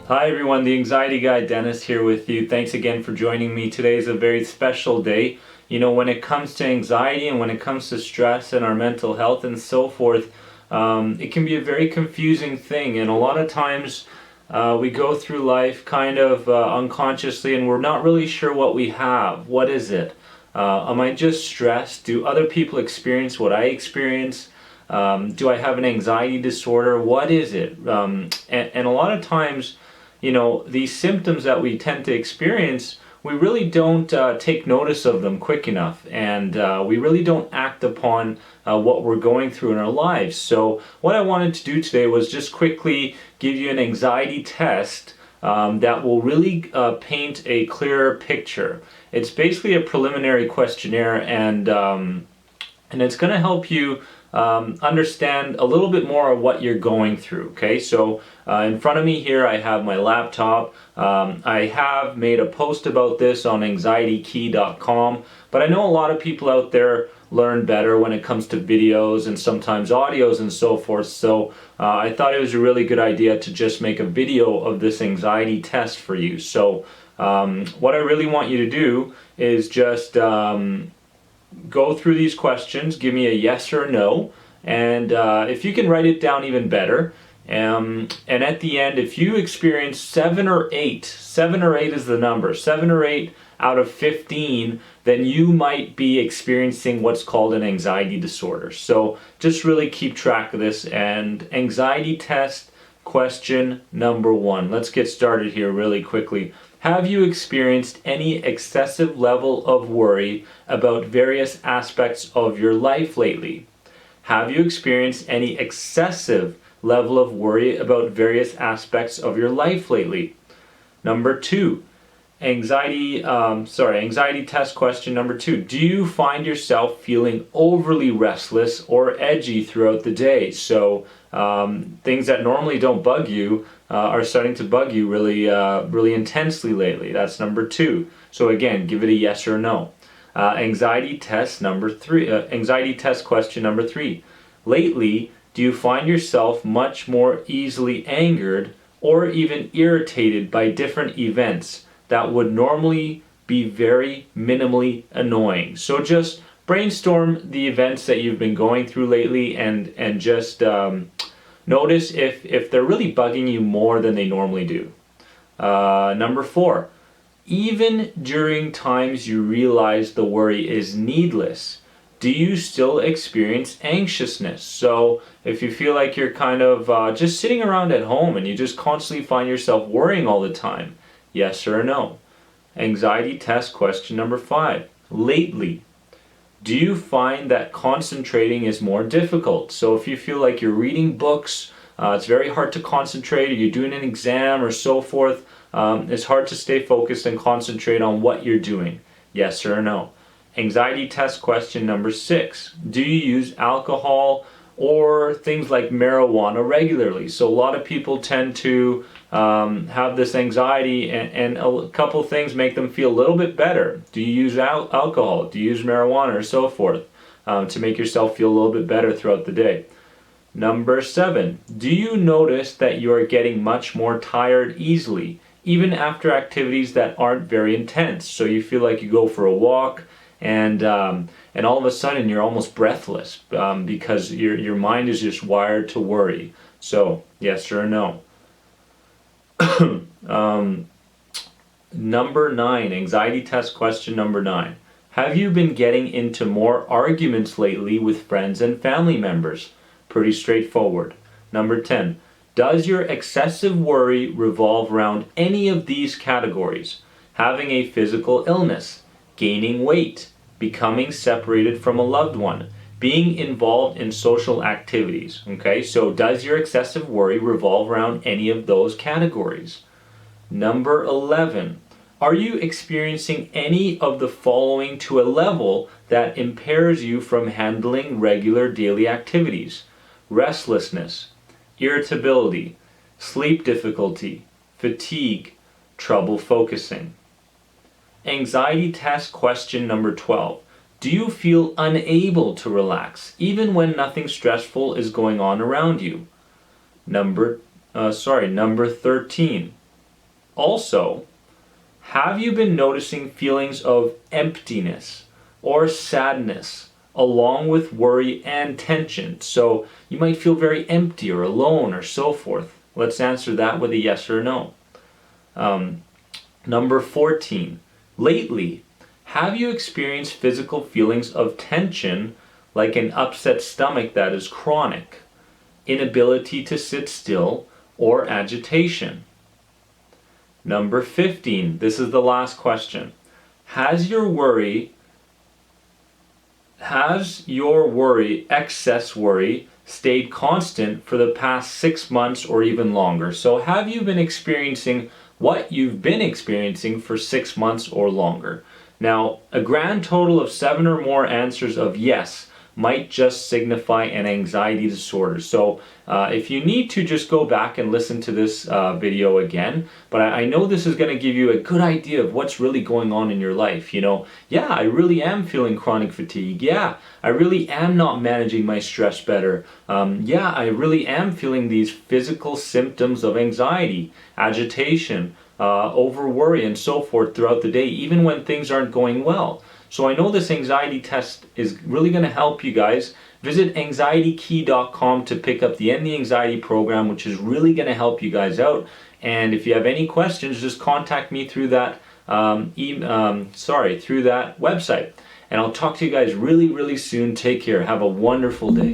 Hi everyone, the Anxiety Guy Dennis here with you. Thanks again for joining me. Today is a very special day. You know, when it comes to anxiety and when it comes to stress and our mental health and so forth, it can be a very confusing thing, and a lot of times we go through life kind of unconsciously and we're not really sure what we have. What is it? Am I just stressed? Do other people experience what I experience? Do I have an anxiety disorder? What is it? And a lot of times, you know, these symptoms that we tend to experience, we really don't take notice of them quick enough, and we really don't act upon what we're going through in our lives. So what I wanted to do today was just quickly give you an anxiety test that will really paint a clearer picture. It's basically a preliminary questionnaire, and it's going to help you understand a little bit more of what you're going through. Okay, so in front of me here I have my laptop. I have made a post about this on anxietykey.com, but I know a lot of people out there learn better when it comes to videos and sometimes audios and so forth, so I thought it was a really good idea to just make a video of this anxiety test for you. So what I really want you to do is just go through these questions, give me a yes or a no, and if you can write it down, even better. And at the end, if you experience 7 or 8 is the number, 7 or 8 out of 15, then you might be experiencing what's called an anxiety disorder. So just really keep track of this. And anxiety test question number 1. Let's get started here really quickly. Have you experienced any excessive level of worry about various aspects of your life lately? Have you experienced any excessive level of worry about various aspects of your life lately? Number 2, anxiety test question number 2. Do you find yourself feeling overly restless or edgy throughout the day? So things that normally don't bug you are starting to bug you really intensely lately. That's number 2. So again, give it a yes or a no. Anxiety test question number 3. Lately, do you find yourself much more easily angered or even irritated by different events that would normally be very minimally annoying? So just brainstorm the events that you've been going through lately, and just notice if they're really bugging you more than they normally do. Number 4, even during times you realize the worry is needless, do you still experience anxiousness? So if you feel like you're kind of just sitting around at home and you just constantly find yourself worrying all the time, yes or no. Anxiety test question number 5. Lately, do you find that concentrating is more difficult? So if you feel like you're reading books, it's very hard to concentrate, or you're doing an exam or so forth, it's hard to stay focused and concentrate on what you're doing, yes or no. Anxiety test question number 6. Do you use alcohol or things like marijuana regularly? So a lot of people tend to have this anxiety, and a couple things make them feel a little bit better. Do you use alcohol? Do you use marijuana or so forth to make yourself feel a little bit better throughout the day? Number 7. Do you notice that you are getting much more tired easily, even after activities that aren't very intense? So you feel like you go for a walk, and all of a sudden you're almost breathless because your mind is just wired to worry. So yes or no. Number 9, anxiety test question number 9. Have you been getting into more arguments lately with friends and family members? Pretty straightforward. Number 10. Does your excessive worry revolve around any of these categories? Having a physical illness, gaining weight, becoming separated from a loved one, being involved in social activities. Okay, so does your excessive worry revolve around any of those categories? Number 11. Are you experiencing any of the following to a level that impairs you from handling regular daily activities? Restlessness, irritability, sleep difficulty, fatigue, trouble focusing. Anxiety test question number 12. Do you feel unable to relax even when nothing stressful is going on around you? Number 13. Also, have you been noticing feelings of emptiness or sadness along with worry and tension? So you might feel very empty or alone or so forth. Let's answer that with a yes or no. Number 14. Lately, have you experienced physical feelings of tension like an upset stomach that is chronic, inability to sit still, or agitation? Number 15. This is the last question. Has your worry, excess worry, stayed constant for the past 6 months or even longer? So have you been experiencing what you've been experiencing for 6 months or longer? Now, a grand total of 7 or more answers of yes might just signify an anxiety disorder. So if you need to, just go back and listen to this video again. But I know this is going to give you a good idea of what's really going on in your life. You know, yeah, I really am feeling chronic fatigue. Yeah, I really am not managing my stress better. Yeah, I really am feeling these physical symptoms of anxiety, agitation, over worry, and so forth throughout the day, even when things aren't going well. So I know this anxiety test is really going to help you guys. Visit anxietykey.com to pick up the End the Anxiety program, which is really going to help you guys out. And if you have any questions, just contact me through that through that website. And I'll talk to you guys really, really soon. Take care. Have a wonderful day.